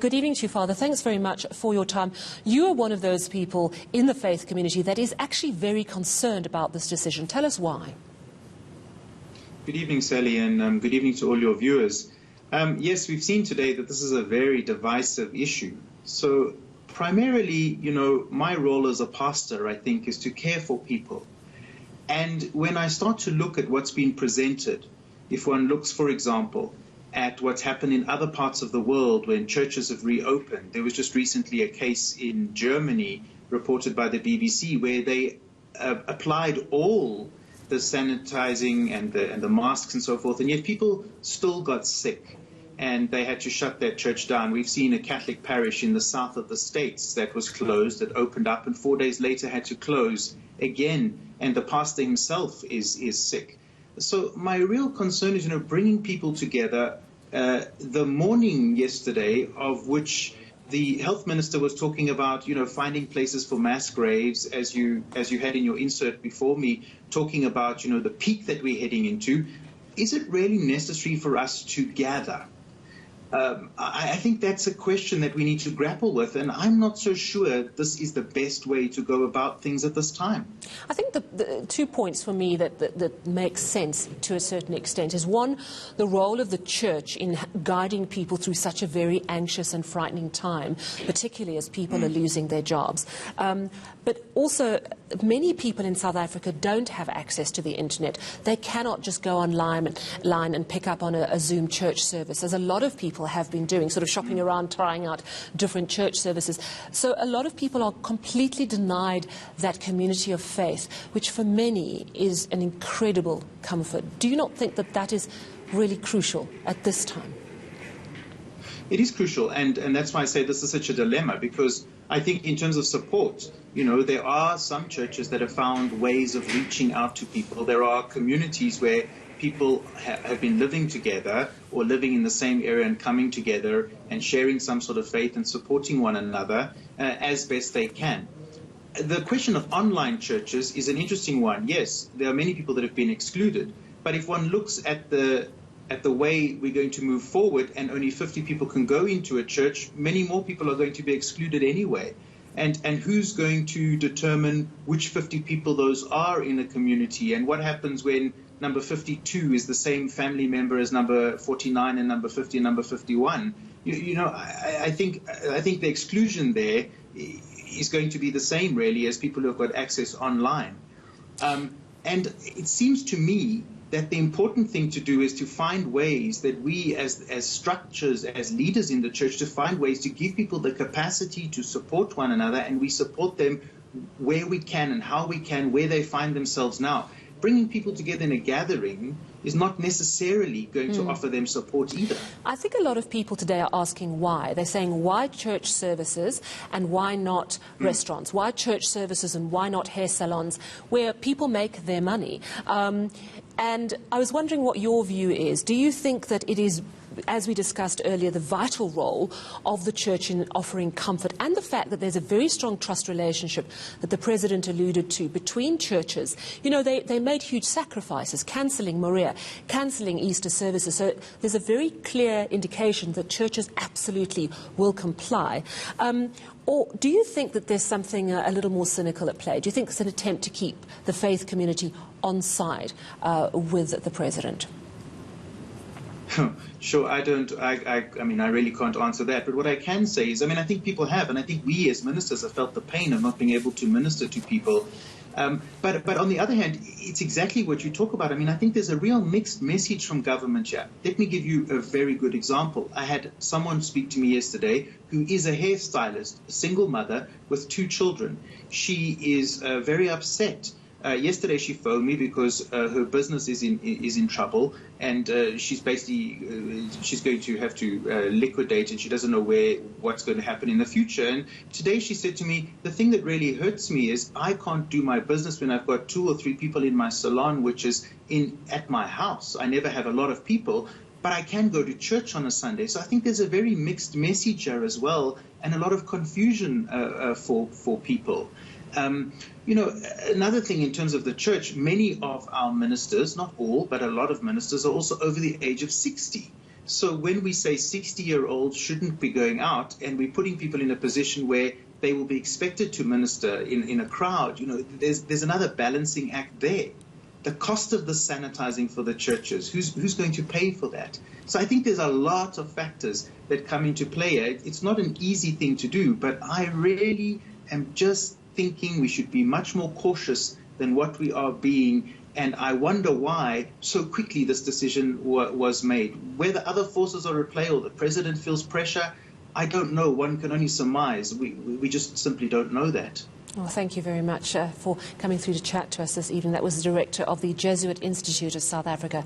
Good evening to you, Father. Thanks very much for your time. You are one of those people in the faith community that is actually very concerned about this decision. Tell us why. Good evening, Sally, and good evening to all your viewers. Yes, we've seen today that this is a very divisive issue. So primarily, my role as a pastor, I think, is to care for people. And when I start to look at what's been presented, if one looks, for example, at what's happened in other parts of the world when churches have reopened. There was just recently a case in Germany reported by the BBC where they applied all the sanitizing and the masks and so forth, and yet people still got sick and they had to shut that church down. We've seen a Catholic parish in the south of the States that was closed, that opened up, and 4 days later had to close again, and the pastor himself is sick. So my real concern is, bringing people together. The morning yesterday, of which the health minister was talking about, finding places for mass graves, as you had in your insert before me, talking about, the peak that we're heading into. Is it really necessary for us to gather? I think that's a question that we need to grapple with, and I'm not so sure this is the best way to go about things at this time. I think the 2 points for me that make sense to a certain extent is, one, the role of the church in guiding people through such a very anxious and frightening time, particularly as people are losing their jobs. But also, many people in South Africa don't have access to the internet. They cannot just go online and pick up on a Zoom church service, as a lot of people have been doing, sort of shopping around, trying out different church services. So a lot of people are completely denied that community of faith, which for many is an incredible comfort. Do you not think that that is really crucial at this time? It is crucial, and that's why I say this is such a dilemma, because I think in terms of support, there are some churches that have found ways of reaching out to people. There are communities where people have been living together or living in the same area and coming together and sharing some sort of faith and supporting one another as best they can. The question of online churches is an interesting one. Yes, there are many people that have been excluded, but if one looks at the way we're going to move forward and only 50 people can go into a church, many more people are going to be excluded anyway. And who's going to determine which 50 people those are in a community, and what happens when number 52 is the same family member as number 49 and number 50 and number 51? I think the exclusion there is going to be the same, really, as people who have got access online. And it seems to me that the important thing to do is to find ways that we as structures, as leaders in the church, to find ways to give people the capacity to support one another, and we support them where we can and how we can, where they find themselves now. Bringing people together in a gathering is not necessarily going to offer them support either. I think a lot of people today are asking why. They're saying, why church services and why not restaurants? Why church services and why not hair salons, where people make their money? And I was wondering what your view is. Do you think that it is, as we discussed earlier, the vital role of the church in offering comfort, and the fact that there's a very strong trust relationship that the President alluded to between churches? They made huge sacrifices, cancelling Maria, cancelling Easter services. So there's a very clear indication that churches absolutely will comply. Or do you think that there's something a little more cynical at play? Do you think it's an attempt to keep the faith community on side with the President? Sure, I really can't answer that. But what I can say is, I think people have, and I think we as ministers have felt the pain of not being able to minister to people. But on the other hand, it's exactly what you talk about. I think there's a real mixed message from government here. Let me give you a very good example. I had someone speak to me yesterday who is a hairstylist, a single mother with 2 children. She is very upset. Yesterday she phoned me because her business is in trouble, and she's going to have to liquidate, and she doesn't know what's going to happen in the future. And today she said to me, the thing that really hurts me is I can't do my business when I've got 2 or 3 people in my salon, which is at my house. I never have a lot of people, but I can go to church on a Sunday. So I think there's a very mixed message here as well, and a lot of confusion for people. Another thing in terms of the church, many of our ministers, not all, but a lot of ministers, are also over the age of 60. So when we say 60-year-olds shouldn't be going out, and we're putting people in a position where they will be expected to minister in a crowd, there's another balancing act there. The cost of the sanitizing for the churches, who's going to pay for that? So I think there's a lot of factors that come into play. It's not an easy thing to do, but I really am just thinking we should be much more cautious than what we are being. And I wonder why so quickly this decision was made. Whether other forces are at play or the president feels pressure, I don't know. One can only surmise. We just simply don't know that. Well, thank you very much for coming through to chat to us this evening. That was the director of the Jesuit Institute of South Africa.